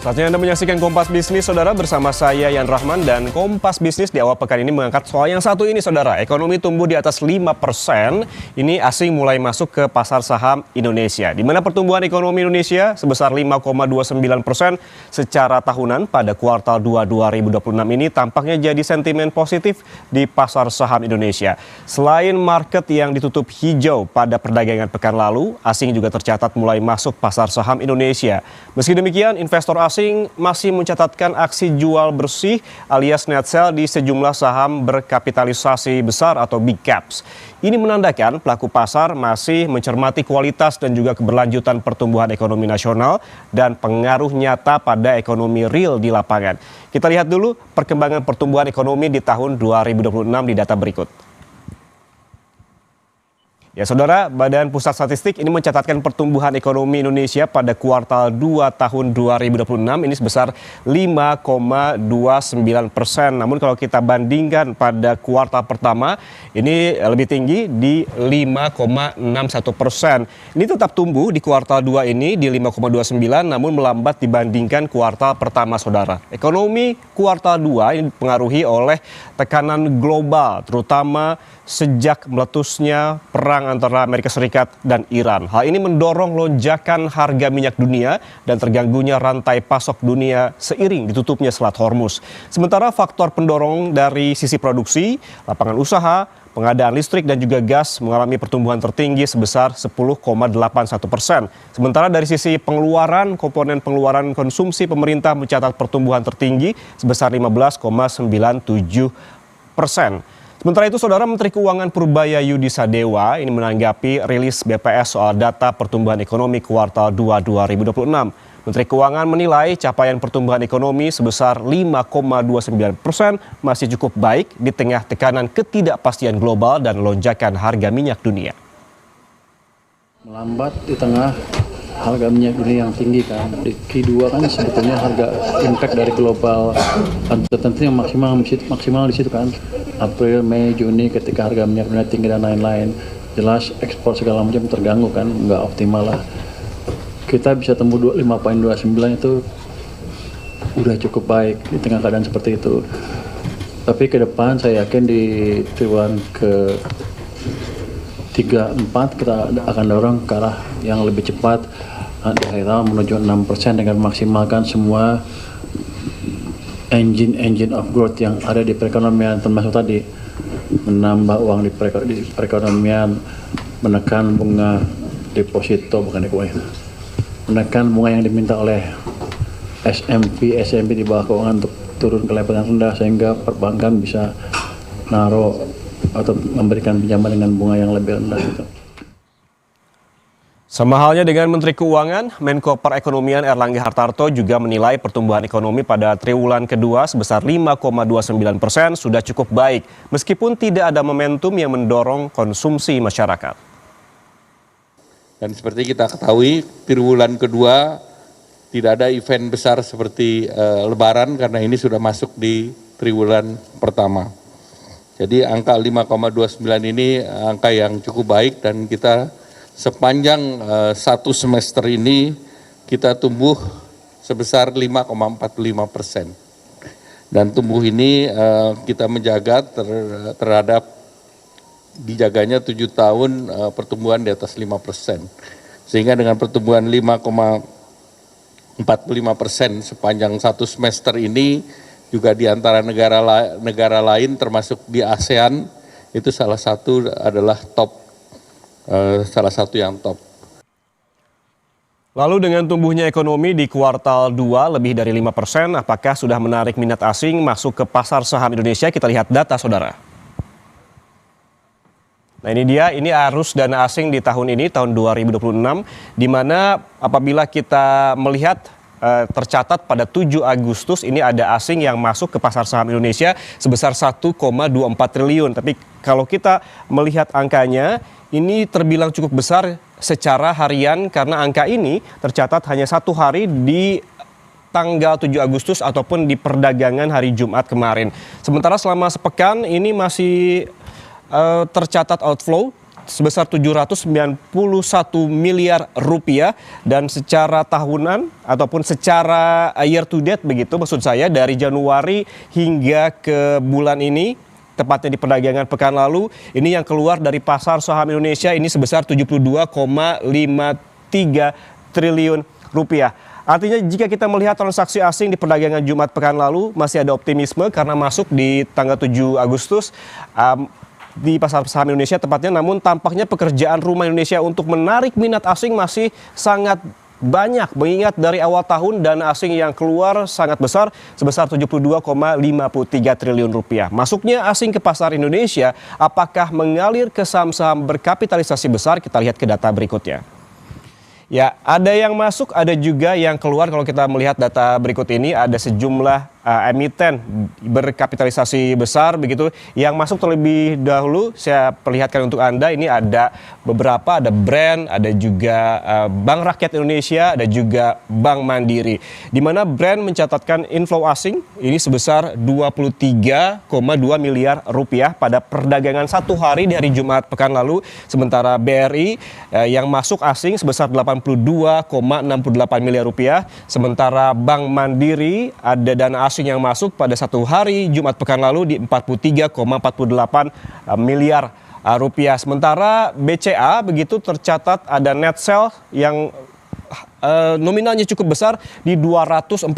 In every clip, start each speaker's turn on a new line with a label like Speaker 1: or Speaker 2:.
Speaker 1: Saatnya Anda menyaksikan Kompas Bisnis, Saudara, bersama saya Yan Rahman. Dan Kompas Bisnis di awal pekan ini mengangkat soal yang satu ini, Saudara. Ekonomi tumbuh di atas 5%. Ini asing mulai masuk ke pasar saham Indonesia, di mana pertumbuhan ekonomi Indonesia sebesar 5,29% secara tahunan pada kuartal 2 2026 ini tampaknya jadi sentimen positif di pasar saham Indonesia. Selain market yang ditutup hijau pada perdagangan pekan lalu, asing juga tercatat mulai masuk pasar saham Indonesia. Meski demikian, investor asing masih mencatatkan aksi jual bersih alias net sell di sejumlah saham berkapitalisasi besar atau big caps. Ini menandakan pelaku pasar masih mencermati kualitas dan juga keberlanjutan pertumbuhan ekonomi nasional dan pengaruh nyata pada ekonomi real di lapangan. Kita lihat dulu perkembangan pertumbuhan ekonomi di tahun 2026 di data berikut. Ya, Saudara, Badan Pusat Statistik ini mencatatkan pertumbuhan ekonomi Indonesia pada kuartal 2 tahun 2026 ini sebesar 5,29%. Namun kalau kita bandingkan pada kuartal pertama, ini lebih tinggi di 5,61%. Ini tetap tumbuh di kuartal 2 ini di 5,29, namun melambat dibandingkan kuartal pertama, Saudara. Ekonomi kuartal 2 ini dipengaruhi oleh tekanan global, terutama sejak meletusnya perang antara Amerika Serikat dan Iran. Hal ini mendorong lonjakan harga minyak dunia dan terganggunya rantai pasok dunia seiring ditutupnya Selat Hormuz. Sementara faktor pendorong dari sisi produksi, lapangan usaha, pengadaan listrik dan juga gas mengalami pertumbuhan tertinggi sebesar 10,81%. Sementara dari sisi pengeluaran, komponen pengeluaran konsumsi pemerintah mencatat pertumbuhan tertinggi sebesar 15,97%. Sementara itu, Saudara, Menteri Keuangan Purbaya Yudi Sadewa ini menanggapi rilis BPS soal data pertumbuhan ekonomi kuartal 2 2026. Menteri Keuangan menilai capaian pertumbuhan ekonomi sebesar 5,29% masih cukup baik di tengah tekanan ketidakpastian global dan lonjakan harga minyak dunia.
Speaker 2: Melambat di tengah harga minyak dunia yang tinggi kan. Di Q2 kan sebetulnya harga impact dari global uncertainty yang maksimal di situ kan. April, Mei, Juni ketika harga minyak dunia tinggi dan lain-lain. Jelas ekspor segala macam terganggu kan, nggak optimal lah. Kita bisa tembus 5,29 itu udah cukup baik di tengah keadaan seperti itu. Tapi ke depan saya yakin di triwulan ke 3-4 kita akan dorong ke arah yang lebih cepat di akhir tahun menuju 6% dengan memaksimalkan semua engine of growth yang ada di perekonomian, termasuk tadi menambah uang di perekonomian, menekan bunga deposito, menekan bunga yang diminta oleh SMP di bawah keuangan untuk turun ke level yang rendah sehingga perbankan bisa naruh atau memberikan pinjaman dengan bunga yang lebih rendah gitu.
Speaker 1: Sama halnya dengan Menteri Keuangan, Menko Perekonomian Erlangga Hartarto juga menilai pertumbuhan ekonomi pada triwulan kedua sebesar 5,29% sudah cukup baik, meskipun tidak ada momentum yang mendorong konsumsi masyarakat.
Speaker 3: Dan seperti kita ketahui, triwulan kedua tidak ada event besar seperti Lebaran karena ini sudah masuk di triwulan pertama. Jadi angka 5,29 ini angka yang cukup baik dan kita sepanjang satu semester ini kita tumbuh sebesar 5,45%. Dan tumbuh ini kita menjaga terhadap dijaganya 7 tahun pertumbuhan di atas 5%. Sehingga dengan pertumbuhan 5,45% sepanjang satu semester ini juga di antara negara lain termasuk di ASEAN itu salah satu yang top.
Speaker 1: Lalu dengan tumbuhnya ekonomi di kuartal 2 lebih dari 5%, apakah sudah menarik minat asing masuk ke pasar saham Indonesia? Kita lihat data, Saudara. Nah, ini dia, ini arus dana asing di tahun ini, tahun 2026, di mana apabila kita melihat tercatat pada 7 Agustus ini ada asing yang masuk ke pasar saham Indonesia sebesar 1,24 triliun. Tapi kalau kita melihat angkanya, ini terbilang cukup besar secara harian karena angka ini tercatat hanya 1 hari di tanggal 7 Agustus ataupun di perdagangan hari Jumat kemarin. Sementara selama sepekan ini masih tercatat outflow sebesar 791 miliar rupiah, dan secara tahunan ataupun secara year to date begitu maksud saya, dari Januari hingga ke bulan ini, tepatnya di perdagangan pekan lalu, ini yang keluar dari pasar saham Indonesia ini sebesar 72,53 triliun rupiah. Artinya jika kita melihat transaksi asing di perdagangan Jumat pekan lalu masih ada optimisme karena masuk di tanggal 7 Agustus di pasar saham Indonesia tepatnya, namun tampaknya pekerjaan rumah Indonesia untuk menarik minat asing masih sangat banyak, mengingat dari awal tahun dana asing yang keluar sangat besar sebesar 72,53 triliun rupiah. Masuknya asing ke pasar Indonesia apakah mengalir ke saham-saham berkapitalisasi besar? Kita lihat ke data berikutnya. Ya, ada yang masuk, ada juga yang keluar. Kalau kita melihat data berikut ini, ada sejumlah emiten berkapitalisasi besar begitu yang masuk terlebih dahulu. Saya perlihatkan untuk Anda, ini ada beberapa, ada Brand, ada juga Bank Rakyat Indonesia, ada juga Bank Mandiri. Di mana Brand mencatatkan inflow asing ini sebesar 23,2 miliar rupiah pada perdagangan satu hari di hari Jumat pekan lalu. Sementara BRI yang masuk asing sebesar 82,68 miliar rupiah. Sementara Bank Mandiri ada dana asing yang masuk pada satu hari Jumat pekan lalu di 43,48 miliar rupiah. Sementara BCA begitu tercatat ada net sell yang nominalnya cukup besar di 214,98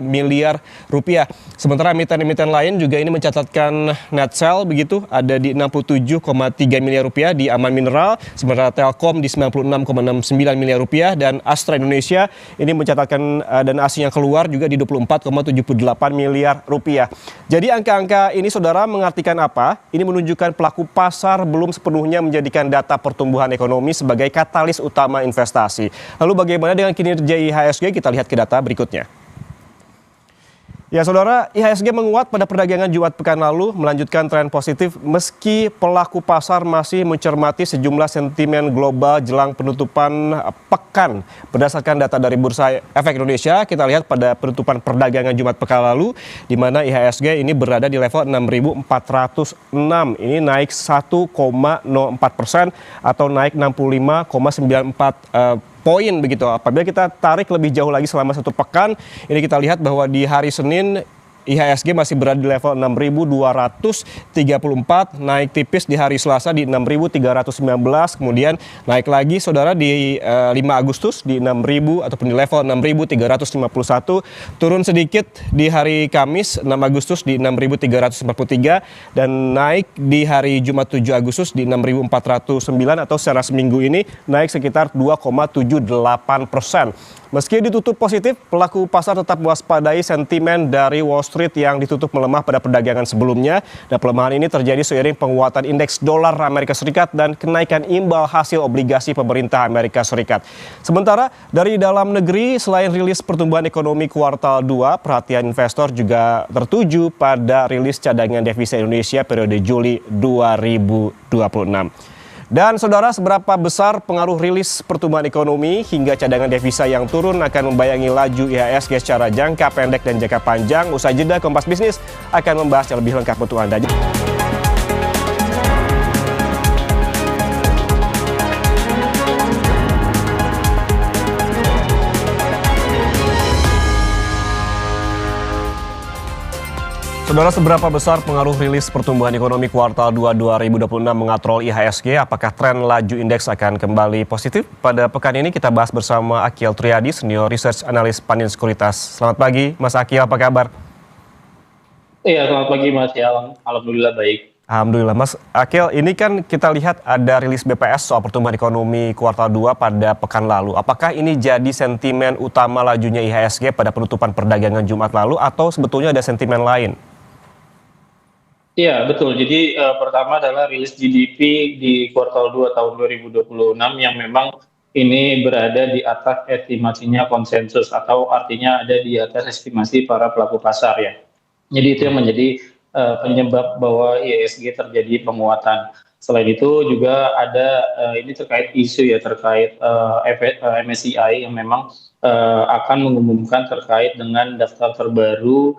Speaker 1: miliar rupiah. Sementara emiten-emiten lain juga ini mencatatkan net sell begitu ada di 67,3 miliar rupiah di Aman Mineral, sementara Telkom di 96,69 miliar rupiah, dan Astra Indonesia ini mencatatkan dana asing yang keluar juga di 24,78 miliar rupiah. Jadi angka-angka ini saudara mengartikan apa? Ini menunjukkan pelaku pasar belum sepenuhnya menjadikan data pertumbuhan ekonomi sebagai katalis utama investasi. Lalu bagaimana dengan kinerja IHSG? Kita lihat ke data berikutnya. Ya saudara, IHSG menguat pada perdagangan Jumat pekan lalu, melanjutkan tren positif meski pelaku pasar masih mencermati sejumlah sentimen global jelang penutupan pekan. Berdasarkan data dari Bursa Efek Indonesia, kita lihat pada penutupan perdagangan Jumat pekan lalu, di mana IHSG ini berada di level 6.406. Ini naik 1,04% atau naik 65,94 poin begitu. Apabila kita tarik lebih jauh lagi selama satu pekan, ini kita lihat bahwa di hari Senin IHSG masih berada di level 6.234, naik tipis di hari Selasa di 6.319, kemudian naik lagi saudara di 5 Agustus di 6.000 ataupun di level 6.351, turun sedikit di hari Kamis 6 Agustus di 6.343, dan naik di hari Jumat 7 Agustus di 6.409 atau secara seminggu ini naik sekitar 2,78%. Meski ditutup positif, pelaku pasar tetap mewaspadai sentimen dari Wall Street yang ditutup melemah pada perdagangan sebelumnya, dan pelemahan ini terjadi seiring penguatan indeks dolar Amerika Serikat dan kenaikan imbal hasil obligasi pemerintah Amerika Serikat. Sementara dari dalam negeri, selain rilis pertumbuhan ekonomi kuartal 2, perhatian investor juga tertuju pada rilis cadangan devisa Indonesia periode Juli 2026. Dan saudara, seberapa besar pengaruh rilis pertumbuhan ekonomi hingga cadangan devisa yang turun akan membayangi laju IHSG secara jangka pendek dan jangka panjang? Usai jeda, Kompas Bisnis akan membahasnya lebih lengkap untuk Anda. Saudara, seberapa besar pengaruh rilis pertumbuhan ekonomi kuartal 2 2026 mengatrol IHSG? Apakah tren laju indeks akan kembali positif? Pada pekan ini kita bahas bersama Akhil Triadi, Senior Research Analyst Pandin Sekuritas. Selamat pagi Mas Akhil, apa kabar?
Speaker 4: Iya, selamat pagi Mas. Ya, alhamdulillah baik.
Speaker 1: Alhamdulillah. Mas Akhil, ini kan kita lihat ada rilis BPS soal pertumbuhan ekonomi kuartal 2 pada pekan lalu. Apakah ini jadi sentimen utama lajunya IHSG pada penutupan perdagangan Jumat lalu atau sebetulnya ada sentimen lain?
Speaker 4: Iya, betul. Jadi pertama adalah rilis GDP di kuartal 2 tahun 2026 yang memang ini berada di atas estimasinya konsensus, atau artinya ada di atas estimasi para pelaku pasar ya. Jadi itu yang menjadi penyebab bahwa IHSG terjadi penguatan. Selain itu juga ada ini terkait isu ya, terkait MSCI yang memang akan mengumumkan terkait dengan daftar terbaru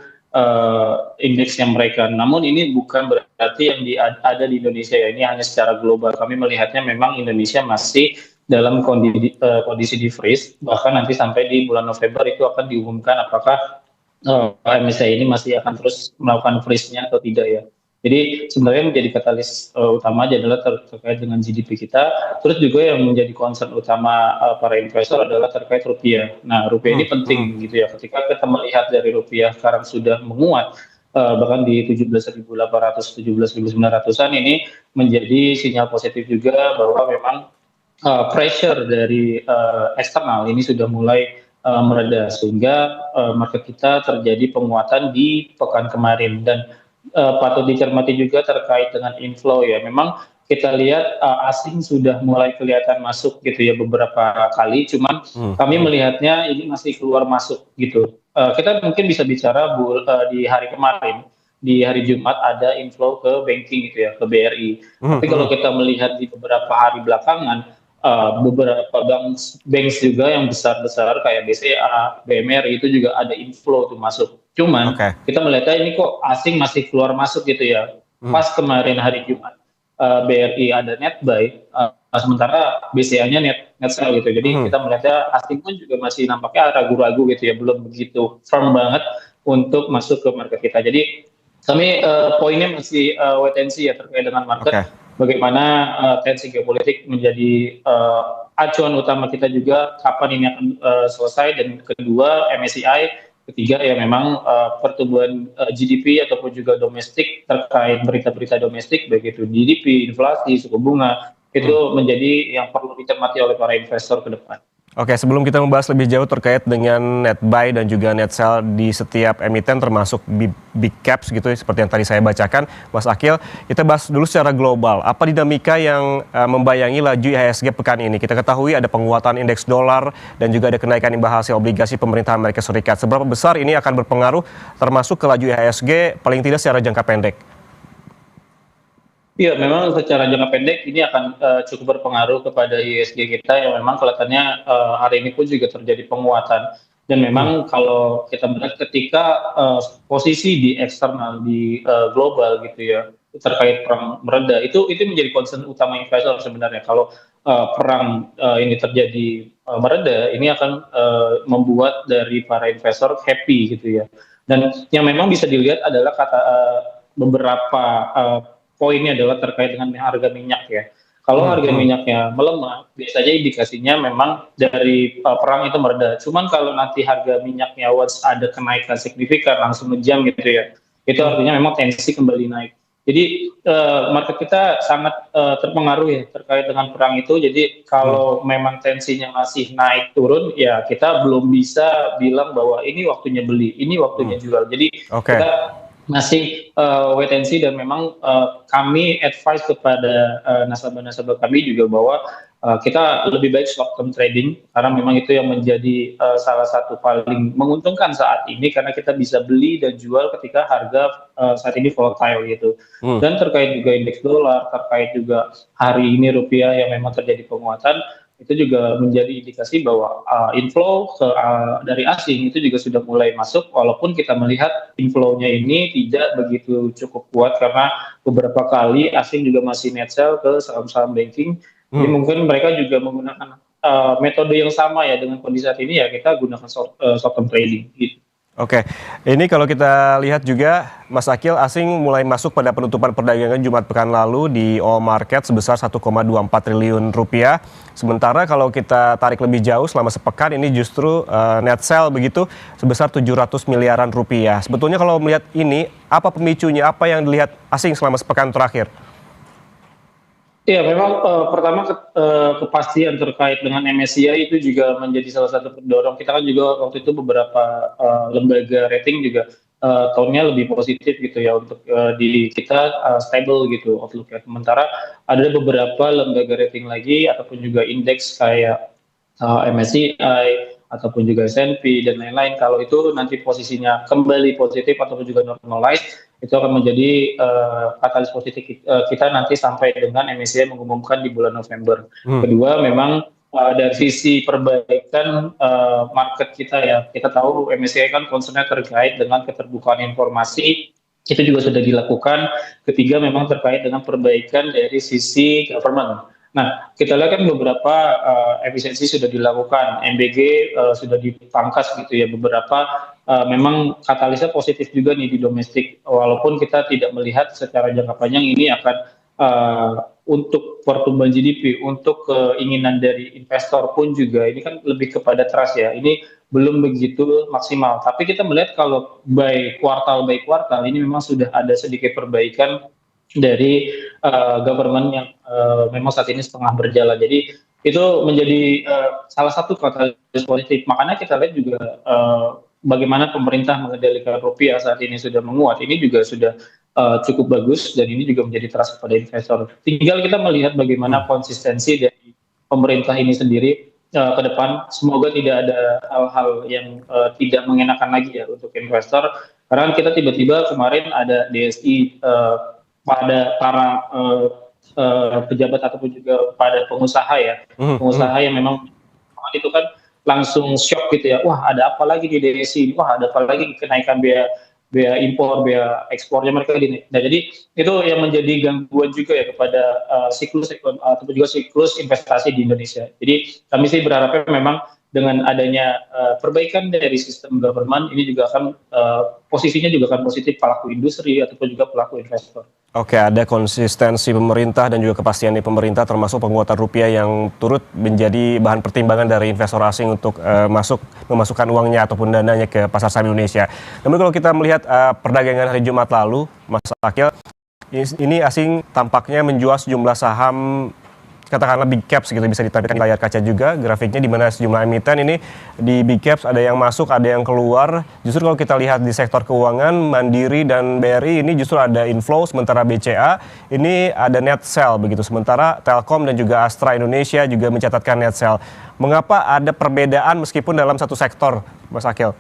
Speaker 4: indeksnya mereka. Namun ini bukan berarti yang ada di Indonesia ya, ini hanya secara global. Kami melihatnya memang Indonesia masih dalam kondisi di freeze, bahkan nanti sampai di bulan November itu akan diumumkan apakah MSCI ini masih akan terus melakukan freeze-nya atau tidak ya. Jadi sebenarnya menjadi katalis utama adalah terkait dengan GDP kita. Terus juga yang menjadi concern utama para investor adalah terkait rupiah. Nah, rupiah ini penting gitu ya. Ketika kita melihat dari rupiah sekarang sudah menguat, bahkan di 17.800, 17.900-an ini menjadi sinyal positif juga bahwa memang pressure dari eksternal ini sudah mulai mereda, sehingga market kita terjadi penguatan di pekan kemarin. Dan patut dicermati juga terkait dengan inflow ya. Memang kita lihat asing sudah mulai kelihatan masuk gitu ya beberapa kali, cuman kami melihatnya ini masih keluar masuk gitu. Kita mungkin bisa bicara di hari kemarin, di hari Jumat ada inflow ke banking gitu ya, ke BRI. Tapi kalau kita melihat di beberapa hari belakangan, beberapa bank juga yang besar-besar kayak BCA, BMRI itu juga ada inflow tuh masuk. Cuman kita melihatnya ini kok asing masih keluar masuk gitu ya. Pas kemarin hari Jumat BRI ada net buy, sementara BCA-nya net sell gitu. Jadi kita melihatnya asing pun juga masih nampaknya ragu-ragu gitu ya, belum begitu firm banget untuk masuk ke market kita. Jadi kami poinnya masih wait and see ya terkait dengan market. Bagaimana tensi geopolitik menjadi acuan utama kita juga, kapan ini akan selesai. Dan kedua, MSCI, ketiga ya memang pertumbuhan GDP ataupun juga domestik terkait berita-berita domestik, baik itu GDP, inflasi, suku bunga, itu menjadi yang perlu dicermati oleh para investor ke depan.
Speaker 1: Oke, sebelum kita membahas lebih jauh terkait dengan net buy dan juga net sell di setiap emiten termasuk big caps gitu seperti yang tadi saya bacakan, Mas Akil, kita bahas dulu secara global. Apa dinamika yang membayangi laju IHSG pekan ini? Kita ketahui ada penguatan indeks dolar dan juga ada kenaikan imbal hasil obligasi pemerintah Amerika Serikat. Seberapa besar ini akan berpengaruh termasuk ke laju IHSG paling tidak secara jangka pendek?
Speaker 4: Iya, memang secara jangka pendek ini akan cukup berpengaruh kepada ISG kita yang memang kelihatannya hari ini pun juga terjadi penguatan. Dan memang kalau kita melihat ketika posisi di eksternal, di global gitu ya, terkait perang mereda, itu menjadi concern utama investor sebenarnya. Kalau perang ini terjadi mereda, ini akan membuat dari para investor happy gitu ya. Dan yang memang bisa dilihat adalah beberapa poinnya adalah terkait dengan harga minyak ya. Kalau harga minyaknya melemah, biasanya indikasinya memang dari perang itu mereda. Cuman kalau nanti harga minyaknya once ada kenaikan signifikan langsung ngejam gitu ya, itu artinya memang tensi kembali naik. Jadi market kita sangat terpengaruh ya terkait dengan perang itu. Jadi kalau memang tensinya masih naik turun, ya kita belum bisa bilang bahwa ini waktunya beli, ini waktunya jual. Jadi kita masih wait and see, dan memang kami advise kepada nasabah-nasabah kami juga bahwa kita lebih baik short term trading, karena memang itu yang menjadi salah satu paling menguntungkan saat ini, karena kita bisa beli dan jual ketika harga saat ini volatile gitu. Dan terkait juga indeks dolar, terkait juga hari ini rupiah yang memang terjadi penguatan, itu juga menjadi indikasi bahwa inflow dari asing itu juga sudah mulai masuk, walaupun kita melihat inflow-nya ini tidak begitu cukup kuat karena beberapa kali asing juga masih net sell ke saham-saham banking. Jadi mungkin mereka juga menggunakan metode yang sama ya dengan kondisi saat ini, ya kita gunakan short term trading gitu.
Speaker 1: Oke, ini kalau kita lihat juga Mas Akil, asing mulai masuk pada penutupan perdagangan Jumat pekan lalu di all market sebesar 1,24 triliun rupiah. Sementara kalau kita tarik lebih jauh selama sepekan ini justru net sell begitu sebesar 700 miliaran rupiah. Sebetulnya kalau melihat ini, apa pemicunya, apa yang dilihat asing selama sepekan terakhir?
Speaker 4: Ya, memang pertama kepastian terkait dengan MSCI itu juga menjadi salah satu pendorong. Kita kan juga waktu itu beberapa lembaga rating juga tone-nya lebih positif gitu ya untuk di kita stable gitu outlook-nya. Sementara ada beberapa lembaga rating lagi ataupun juga indeks kayak MSCI ataupun juga S&P dan lain-lain, kalau itu nanti posisinya kembali positif ataupun juga normalize, itu akan menjadi katalis positif kita nanti sampai dengan MSCI mengumumkan di bulan November. Kedua, memang dari sisi perbaikan market kita ya, kita tahu MSCI kan concernnya terkait dengan keterbukaan informasi, itu juga sudah dilakukan. Ketiga memang terkait dengan perbaikan dari sisi government. Nah, kita lihat kan beberapa efisiensi sudah dilakukan, MBG sudah dipangkas gitu ya, beberapa memang katalisnya positif juga nih di domestik, walaupun kita tidak melihat secara jangka panjang ini akan untuk pertumbuhan GDP, untuk keinginan dari investor pun juga ini kan lebih kepada trust ya. Ini belum begitu maksimal. Tapi kita melihat kalau by kuartal ini memang sudah ada sedikit perbaikan dari government yang memang saat ini setengah berjalan. Jadi itu menjadi salah satu katalis positif. Makanya kita lihat juga bagaimana pemerintah mengendalikan rupiah saat ini sudah menguat. Ini juga sudah cukup bagus dan ini juga menjadi trust kepada investor. Tinggal kita melihat bagaimana konsistensi dari pemerintah ini sendiri ke depan. Semoga tidak ada hal-hal yang tidak mengenakan lagi ya untuk investor. Karena kita tiba-tiba kemarin ada DSI pada para pejabat ataupun juga pada pengusaha ya, pengusaha yang memang itu kan langsung shock gitu ya, wah ada apa lagi di DSI, wah ada apa lagi kenaikan biaya impor, biaya ekspornya mereka ini. Nah jadi itu yang menjadi gangguan juga ya kepada siklus ataupun juga siklus investasi di Indonesia. Jadi kami sih berharapnya memang dengan adanya perbaikan dari sistem government ini juga akan posisinya juga akan positif pelaku industri ataupun juga pelaku investor.
Speaker 1: Oke, ada konsistensi pemerintah dan juga kepastian di pemerintah termasuk penguatan rupiah yang turut menjadi bahan pertimbangan dari investor asing untuk memasukkan uangnya ataupun dananya ke pasar saham Indonesia. Namun kalau kita melihat perdagangan hari Jumat lalu, Mas Akil, ini asing tampaknya menjual sejumlah saham katakanlah big caps gitu, bisa ditampilkan di layar kaca juga grafiknya, di mana sejumlah emiten ini di big caps ada yang masuk, ada yang keluar. Justru kalau kita lihat di sektor keuangan, Mandiri dan BRI ini justru ada inflow, sementara BCA ini ada net sell begitu. Sementara Telkom dan juga Astra Indonesia juga mencatatkan net sell. Mengapa ada perbedaan meskipun dalam satu sektor, Mas Akil?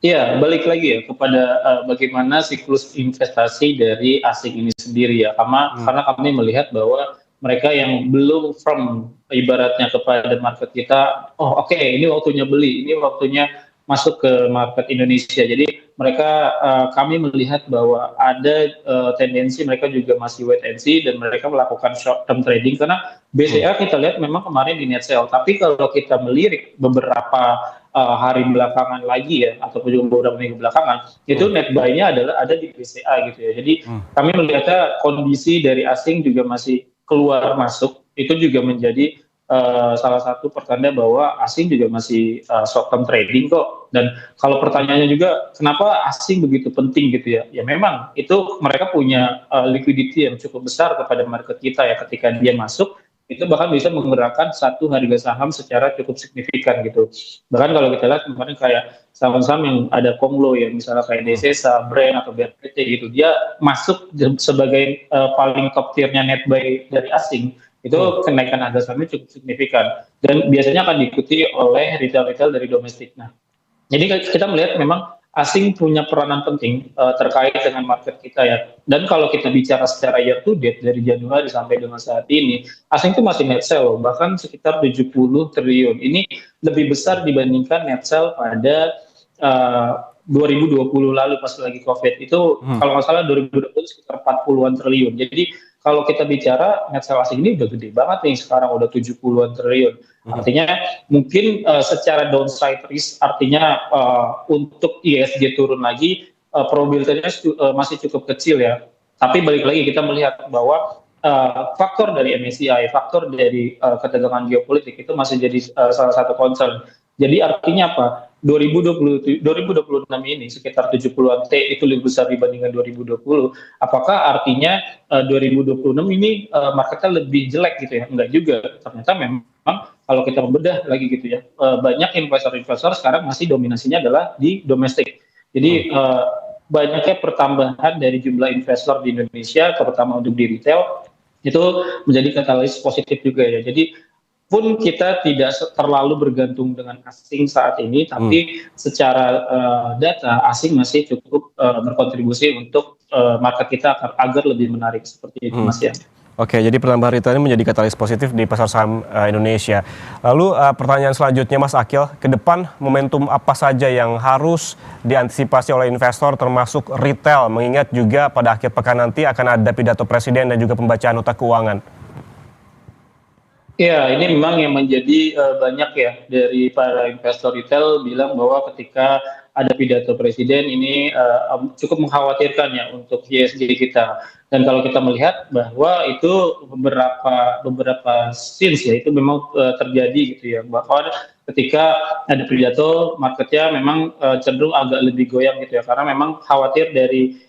Speaker 4: Ya, balik lagi ya kepada bagaimana siklus investasi dari asing ini sendiri ya. Karena kami melihat bahwa mereka yang belum firm ibaratnya kepada market kita, oh oke, ini waktunya beli, ini waktunya masuk ke market Indonesia. Jadi mereka kami melihat bahwa ada tendensi mereka juga masih wait and see dan mereka melakukan short term trading karena BCA kita lihat memang kemarin di net sell. Tapi kalau kita melirik beberapa hari belakangan lagi ya ataupun juga beberapa minggu belakangan itu net buy-nya adalah ada di BCA gitu ya. Jadi kami melihatnya kondisi dari asing juga masih keluar masuk itu juga menjadi salah satu pertanda bahwa asing juga masih short term trading kok. Dan kalau pertanyaannya juga kenapa asing begitu penting gitu ya, ya memang itu mereka punya liquidity yang cukup besar kepada market kita ya, ketika dia masuk itu bahkan bisa menggerakkan satu harga saham secara cukup signifikan gitu. Bahkan kalau kita lihat kemarin kayak saham-saham yang ada konglo ya, misalnya kayak DCSA, Brand atau BRPT gitu, dia masuk sebagai paling top tiernya net buy dari asing, itu kenaikan harga sahamnya cukup signifikan dan biasanya akan diikuti oleh retail-retail dari domestik. Nah, jadi kita melihat memang asing punya peranan penting terkait dengan market kita ya. Dan kalau kita bicara secara year to date dari Januari sampai dengan saat ini, asing itu masih net sell bahkan sekitar 70 triliun. Ini lebih besar dibandingkan net sell pada 2020 lalu pas lagi COVID. Itu kalau nggak salah 2020 sekitar 40-an triliun. Jadi kalau kita bicara net sell asing ini udah gede banget nih, sekarang udah 70-an triliun. Artinya mungkin secara downside risk, artinya untuk ISG turun lagi, probabilitasnya masih cukup kecil ya. Tapi balik lagi kita melihat bahwa faktor dari MSCI, faktor dari ketegangan geopolitik itu masih jadi salah satu concern. Jadi artinya apa? 2026 ini sekitar 70-an T itu lebih besar dibandingkan 2020. Apakah artinya 2026 ini marketnya lebih jelek gitu ya? Enggak juga. Ternyata memang kalau kita membedah lagi gitu ya, banyak investor-investor sekarang masih dominasinya adalah di domestik. Jadi banyaknya pertambahan dari jumlah investor di Indonesia, terutama untuk di retail, itu menjadi katalis positif juga ya. Jadi pun kita tidak terlalu bergantung dengan asing saat ini, tapi secara data asing masih cukup berkontribusi untuk market kita agar lebih menarik seperti itu, Mas ya.
Speaker 1: Oke, jadi penambahan retail ini menjadi katalis positif di pasar saham Indonesia. Lalu pertanyaan selanjutnya Mas Akil, ke depan momentum apa saja yang harus diantisipasi oleh investor termasuk retail, mengingat juga pada akhir pekan nanti akan ada pidato presiden dan juga pembacaan nota keuangan?
Speaker 4: Ya, ini memang yang menjadi banyak ya dari para investor retail bilang bahwa ketika ada pidato presiden ini cukup mengkhawatirkan ya untuk ISG kita. Dan kalau kita melihat bahwa itu beberapa scenes ya itu memang terjadi gitu ya, bahwa ketika ada pidato marketnya memang cenderung agak lebih goyang gitu ya, karena memang khawatir dari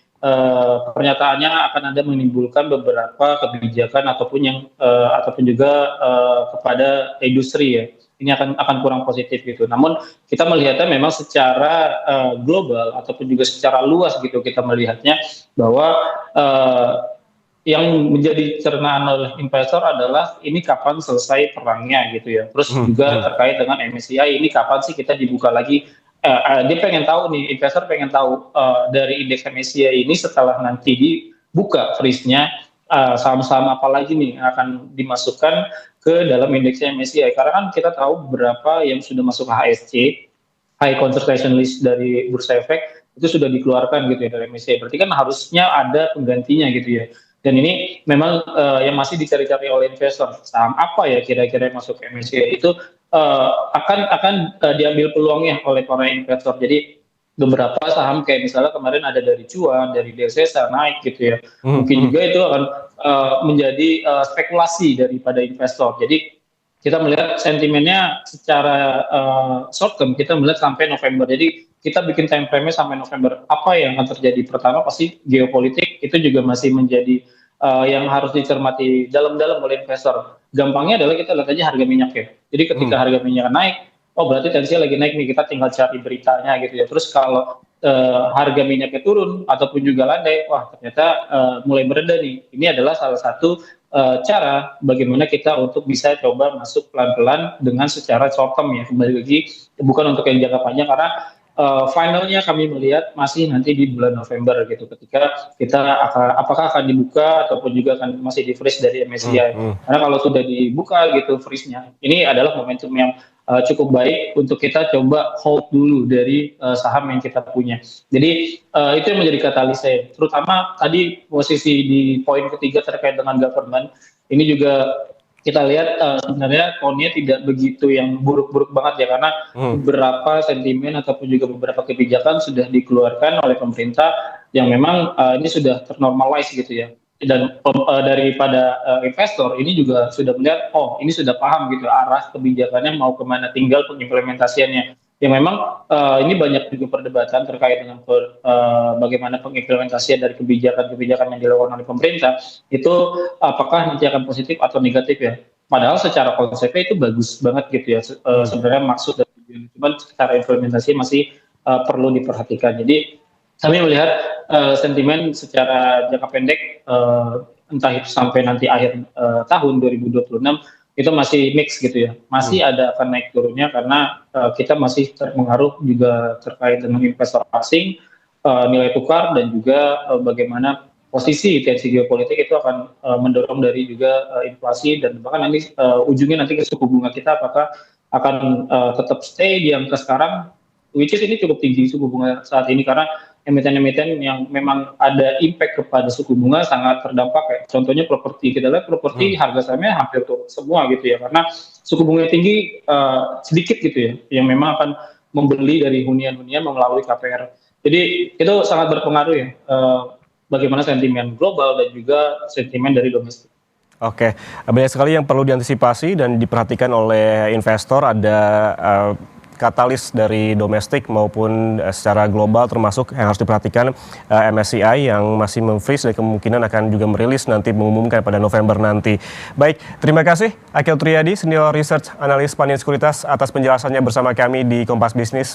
Speaker 4: pernyataannya akan ada menimbulkan beberapa kebijakan ataupun juga kepada industri ya. Ini akan kurang positif gitu. Namun kita melihatnya memang secara global ataupun juga secara luas gitu kita melihatnya bahwa yang menjadi cernaan oleh investor adalah ini kapan selesai perangnya gitu ya. Terus juga terkait dengan MSCI ini kapan sih kita dibuka lagi. Dia pengen tahu nih, investor pengen tahu dari indeks MSCI ini setelah nanti dibuka freeze-nya saham-saham apa lagi nih yang akan dimasukkan ke dalam indeks MSCI. Karena kan kita tahu beberapa yang sudah masuk HSC, High Concentration List dari Bursa Efek, itu sudah dikeluarkan gitu ya dari MSCI. Berarti kan harusnya ada penggantinya gitu ya. Dan ini memang yang masih dicari-cari oleh investor. Saham apa ya kira-kira yang masuk ke MSCI itu akan diambil peluangnya oleh para investor. Jadi beberapa saham kayak misalnya kemarin ada dari Cuan, dari Desa naik gitu ya. Mungkin juga itu akan menjadi spekulasi daripada investor. Jadi kita melihat sentimennya secara short term kita melihat sampai November. Jadi kita bikin time frame-nya sampai November. Apa yang akan terjadi? Pertama pasti geopolitik itu juga masih menjadi yang harus dicermati dalam-dalam oleh investor. Gampangnya adalah kita lihat aja harga minyak ya. Jadi ketika harga minyak naik, oh berarti tensinya lagi naik nih, kita tinggal cari beritanya gitu ya. Terus kalau harga minyaknya turun ataupun juga landai, wah ternyata mulai mereda nih. Ini adalah salah satu cara bagaimana kita untuk bisa coba masuk pelan-pelan dengan secara short term ya. Kembali lagi bukan untuk yang jangka panjang karena finalnya kami melihat masih nanti di bulan November gitu ketika kita apakah akan dibuka ataupun juga akan masih di freeze dari MSCI. Karena kalau sudah dibuka gitu freeze-nya, ini adalah momentum yang cukup baik untuk kita coba hold dulu dari saham yang kita punya. Jadi itu yang menjadi katalis saya. Terutama tadi posisi di poin ketiga terkait dengan government, ini juga kita lihat sebenarnya tone-nya tidak begitu yang buruk-buruk banget ya, karena beberapa sentimen ataupun juga beberapa kebijakan sudah dikeluarkan oleh pemerintah yang memang ini sudah ternormalize gitu ya. Dan daripada investor ini juga sudah melihat, oh ini sudah paham gitu arah kebijakannya mau kemana, tinggal pengimplementasiannya. Yang memang ini banyak juga perdebatan terkait dengan bagaimana pengimplementasian dari kebijakan-kebijakan yang dilakukan oleh pemerintah, itu apakah nanti akan positif atau negatif ya. Padahal secara konsepnya itu bagus banget gitu ya, sebenarnya maksud dan tujuan. Cuman secara implementasi masih perlu diperhatikan. Jadi kami melihat sentimen secara jangka pendek, entah itu sampai nanti akhir tahun 2026, itu masih mix gitu ya, masih ada akan naik turunnya karena kita masih terpengaruh juga terkait dengan investor asing, nilai tukar dan juga bagaimana posisi tensi geopolitik itu akan mendorong dari juga inflasi dan bahkan nanti ujungnya nanti ke suku bunga kita apakah akan tetap stay di angka sekarang, which is ini cukup tinggi suku bunga saat ini karena emiten-emiten yang memang ada impact kepada suku bunga sangat terdampak ya. Contohnya properti, kita lihat properti harga sahamnya hampir turun semua gitu ya, karena suku bunga tinggi sedikit gitu ya, yang memang akan membeli dari hunian-hunian melalui KPR. Jadi itu sangat berpengaruh ya, bagaimana sentimen global dan juga sentimen dari domestik.
Speaker 1: Oke, banyak sekali yang perlu diantisipasi dan diperhatikan oleh investor. Ada katalis dari domestik maupun secara global, termasuk yang harus diperhatikan MSCI yang masih memfreeze dan kemungkinan akan juga merilis nanti, mengumumkan pada November nanti. Baik, terima kasih Akil Triyadi, Senior Research Analis Pandin Sekuritas atas penjelasannya bersama kami di Kompas Bisnis.